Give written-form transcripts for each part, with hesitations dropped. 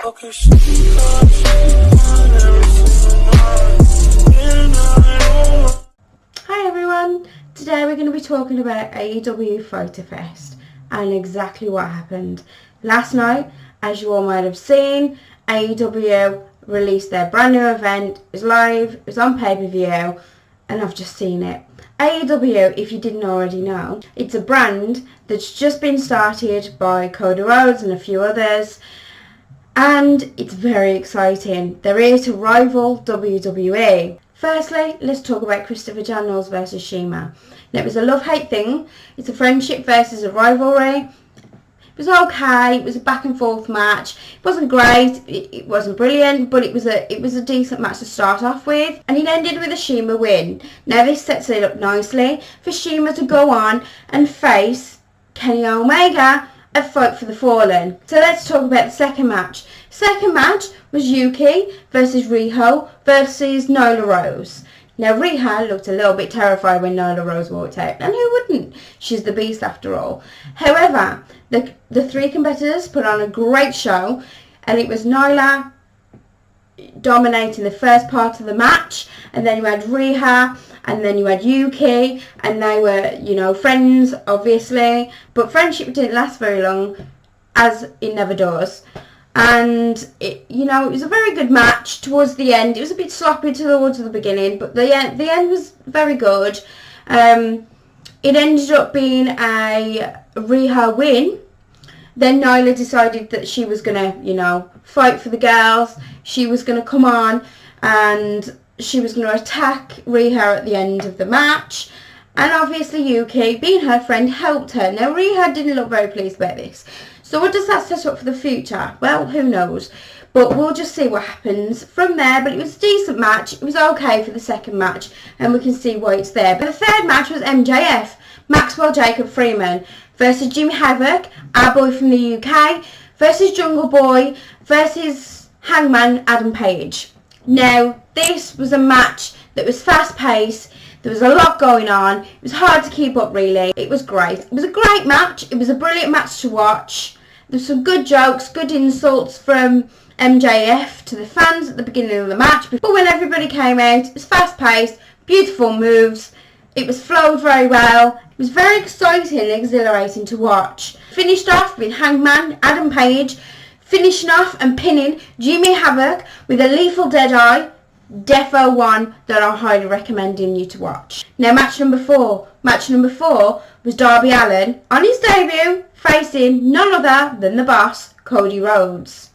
Hi everyone, today we're going to be talking about AEW FYTER FEST and exactly what happened. Last night, as you all might have seen, AEW released their brand new event. It was live, it was on pay-per-view, and I've just seen it. AEW, if you didn't already know, it's a brand that's just been started by Cody Rhodes and a few others, and it's very exciting. They're here to rival WWE. Firstly, let's talk about Christopher Daniels versus Shima. Now, it was a love-hate thing. It's a friendship versus a rivalry. It was okay. It was a back-and-forth match. It wasn't great. It wasn't brilliant, but it was a decent match to start off with. And it ended with a Shima win. Now, this sets it up nicely for Shima to go on and face Kenny Omega at Fight for the Fallen. So let's talk about the second match. Second match was Yuki versus Riho versus Nyla Rose. Now, Riha looked a little bit terrified when Nyla Rose walked out, and who wouldn't? She's the beast after all. However, the three competitors put on a great show, and it was Nyla dominating the first part of the match, and then you had Riha, and then you had Yuki, and they were, you know, friends, obviously, but friendship didn't last very long, as it never does. And it was a very good match towards the end. It was a bit sloppy towards the beginning, but the end was very good. It ended up being a Riha win. Then Nyla decided that she was going to, fight for the girls. She was going to come on and she was going to attack Riha at the end of the match. And obviously Yuki, being her friend, helped her. Now, Riha didn't look very pleased about this. So what does that set up for the future? Well, who knows? But we'll just see what happens from there. But it was a decent match. It was okay for the second match. And we can see why it's there. But the third match was MJF, Maxwell Jacob Freeman, versus Jim Havoc, our boy from the UK, versus Jungle Boy, versus Hangman Adam Page. Now, this was a match that was fast-paced. There was a lot going on. It was hard to keep up, really. It was great. It was a great match. It was a brilliant match to watch. There were some good jokes, good insults from MJF to the fans at the beginning of the match. But when everybody came out, it was fast-paced, beautiful moves. It was flowed very well. It was very exciting and exhilarating to watch. Finished off with Hangman Adam Page finishing off and pinning Jimmy Havoc with a lethal deadeye. Defo one that I'm highly recommending you to watch. Now, match number four. Match number four was Darby Allin on his debut facing none other than the boss, Cody Rhodes.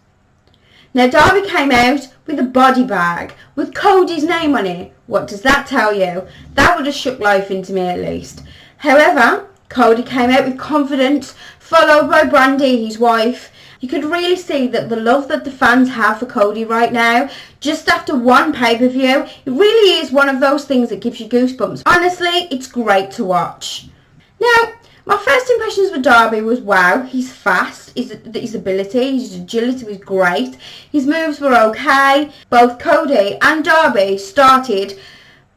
Now, Darby came out with a body bag with Cody's name on it. What does that tell you? That would have shook life into me at least. However, Cody came out with confidence, followed by Brandy, his wife. You could really see that the love that the fans have for Cody right now, just after one pay-per-view, it really is one of those things that gives you goosebumps. Honestly, it's great to watch. Now, my first impressions with Darby was, wow, he's fast, his ability, his agility was great, his moves were okay. Both Cody and Darby started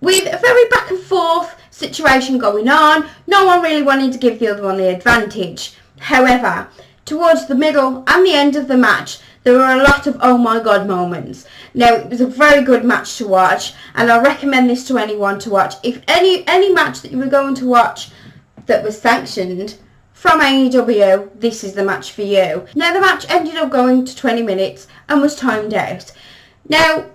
with a very back and forth situation going on. No one really wanted to give the other one the advantage. However, towards the middle and the end of the match, there were a lot of oh my god moments. Now, it was a very good match to watch, and I recommend this to anyone to watch. If any match that you were going to watch that was sanctioned from AEW, this is the match for you. Now, the match ended up going to 20 minutes and was timed out. Now,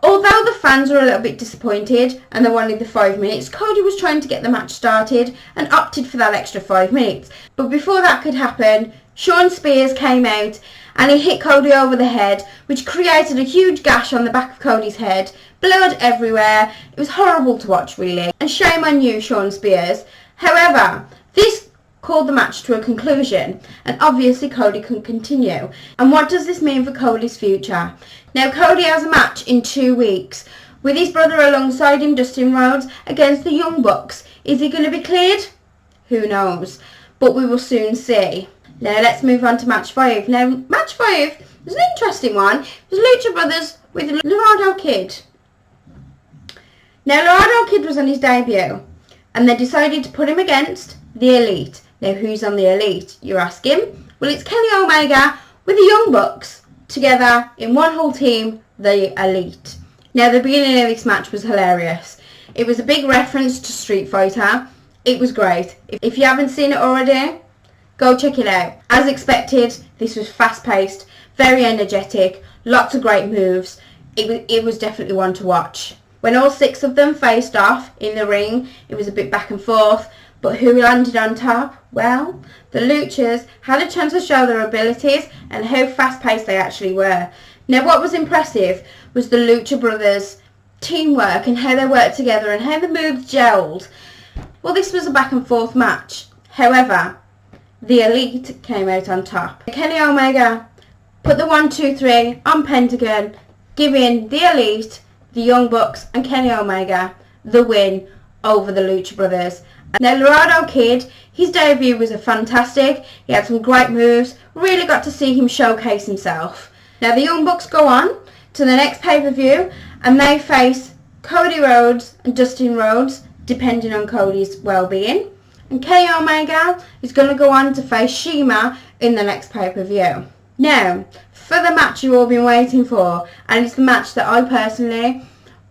although the fans were a little bit disappointed and they wanted the 5 minutes, Cody was trying to get the match started and opted for that extra 5 minutes. But before that could happen, Sean Spears came out and he hit Cody over the head, which created a huge gash on the back of Cody's head, blood everywhere. It was horrible to watch, really, and shame on you, Sean Spears. However, this called the match to a conclusion, and obviously Cody can continue. And what does this mean for Cody's future? Now, Cody has a match in 2 weeks with his brother alongside him, Dustin Rhodes, against the Young Bucks. Is he going to be cleared? Who knows? But we will soon see. Now, let's move on to match 5. Now, match 5 was an interesting one. It was Lucha Brothers with Laredo Kid. Now, Laredo Kid was on his debut, and they decided to put him against the Elite. Now, who's on the Elite, you're asking? Well, it's Kenny Omega with the Young Bucks together in one whole team, the Elite. Now, the beginning of this match was hilarious. It was a big reference to Street Fighter. It was great. If you haven't seen it already, go check it out. As expected, this was fast-paced, very energetic, lots of great moves. It was definitely one to watch. When all 6 of them faced off in the ring, it was a bit back and forth, but who landed on top? Well, the Luchas had a chance to show their abilities and how fast-paced they actually were. Now, what was impressive was the Lucha Brothers' teamwork and how they worked together and how the moves gelled. Well, this was a back and forth match. However, the Elite came out on top. Kenny Omega put the 1-2-3 on Pentagon, giving the Elite, the Young Bucks and Kenny Omega the win over the Lucha Brothers. Now, Laredo Kid, his debut was fantastic. He had some great moves. Really got to see him showcase himself. Now, the Young Bucks go on to the next pay-per-view and they face Cody Rhodes and Dustin Rhodes, depending on Cody's well-being. And Kenny Omega is going to go on to face Shima in the next pay-per-view. Now, for the match you've all been waiting for, and it's the match that I personally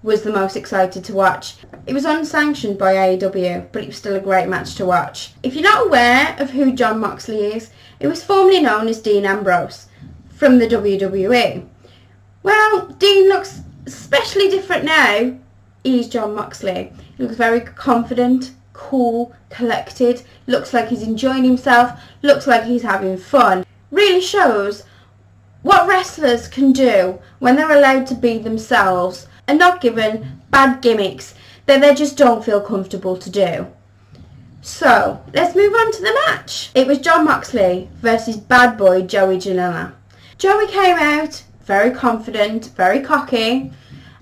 was the most excited to watch. It was unsanctioned by AEW, but it was still a great match to watch. If you're not aware of who Jon Moxley is, it was formerly known as Dean Ambrose from the WWE. Well, Dean looks especially different now. He's Jon Moxley. He looks very confident, cool, collected. Looks like he's enjoying himself. Looks like he's having fun. Really shows what wrestlers can do when they're allowed to be themselves and not given bad gimmicks that they just don't feel comfortable to do. So, let's move on to the match. It was Jon Moxley versus bad boy Joey Janela. Joey came out very confident, very cocky,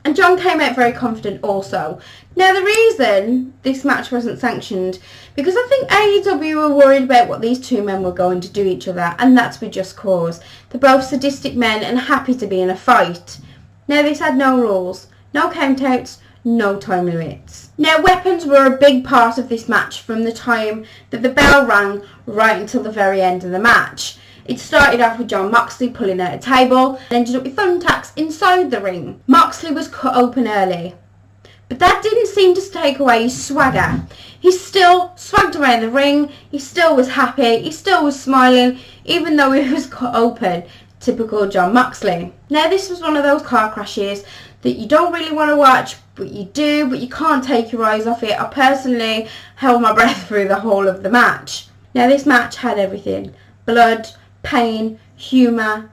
and Jon came out very confident also. Now, the reason this match wasn't sanctioned, because I think AEW were worried about what these two men were going to do each other, and that's with just cause. They're both sadistic men and happy to be in a fight. Now, this had no rules, no countouts, no time limits. Now, weapons were a big part of this match from the time that the bell rang right until the very end of the match. It started off with Jon Moxley pulling out a table and ended up with thumbtacks inside the ring. Moxley was cut open early, but that didn't seem to take away his swagger. He still swagged around the ring, he still was happy, he still was smiling, even though he was cut open. Typical Jon Moxley. Now, this was one of those car crashes that you don't really want to watch, but you do, but you can't take your eyes off it. I personally held my breath through the whole of the match. Now, this match had everything. Blood, pain, humour,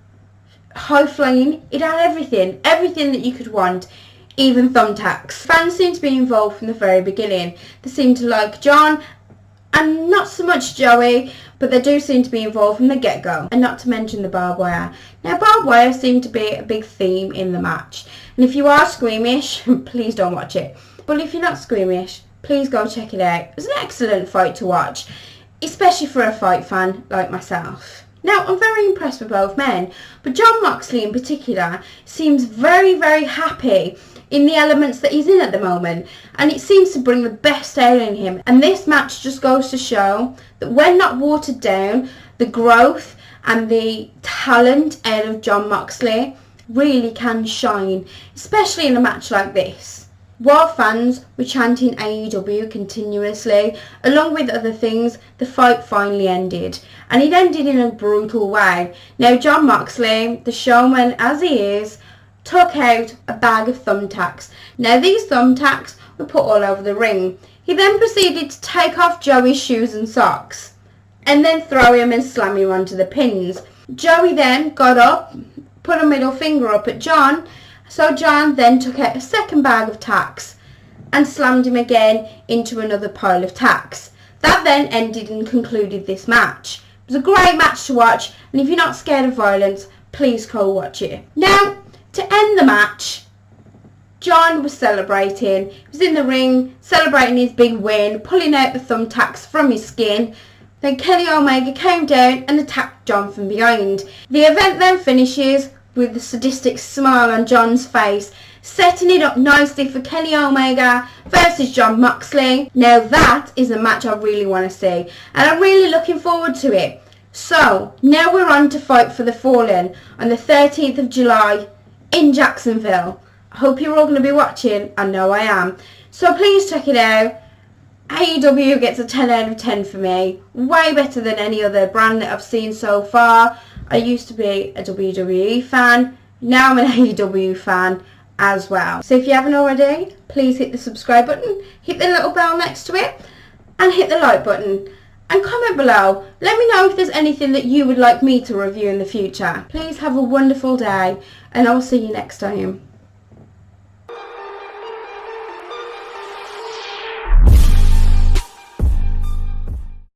high flying. It had everything. Everything that you could want. Even thumbtacks. Fans seemed to be involved from the very beginning. They seemed to like Jon and not so much Joey, but they do seem to be involved from the get-go. And not to mention the barbed wire. Now, barbed wire seemed to be a big theme in the match. And if you are squeamish, please don't watch it. But if you're not squeamish, please go check it out. It was an excellent fight to watch, especially for a fight fan like myself. Now, I'm very impressed with both men, but Jon Moxley in particular seems very, very happy in the elements that he's in at the moment, and it seems to bring the best out in him. And this match just goes to show that when not watered down, the growth and the talent out of Jon Moxley really can shine, especially in a match like this. While fans were chanting AEW continuously, along with other things, the fight finally ended. And it ended in a brutal way. Now, Jon Moxley, the showman as he is, took out a bag of thumbtacks. Now, these thumbtacks were put all over the ring. He then proceeded to take off Joey's shoes and socks, and then throw him and slam him onto the pins. Joey then got up, put a middle finger up at Jon, so Jon then took out a second bag of tacks and slammed him again into another pile of tacks. That then ended and concluded this match. It was a great match to watch, and if you're not scared of violence, please go watch it. Now, to end the match, Jon was celebrating. He was in the ring, celebrating his big win, pulling out the thumbtacks from his skin. Then Kenny Omega came down and attacked Jon from behind. The event then finishes with the sadistic smile on Jon's face, setting it up nicely for Kenny Omega versus Jon Moxley. Now, that is a match I really want to see, and I'm really looking forward to it. So, now we're on to Fight for the Fallen on the 13th of July in Jacksonville. I hope you're all going to be watching. I know I am. So please check it out. AEW gets a 10 out of 10 for me. Way better than any other brand that I've seen so far. I used to be a WWE fan. Now I'm an AEW fan as well. So if you haven't already, please hit the subscribe button, hit the little bell next to it, and hit the like button. And comment below. Let me know if there's anything that you would like me to review in the future. Please have a wonderful day, and I'll see you next time.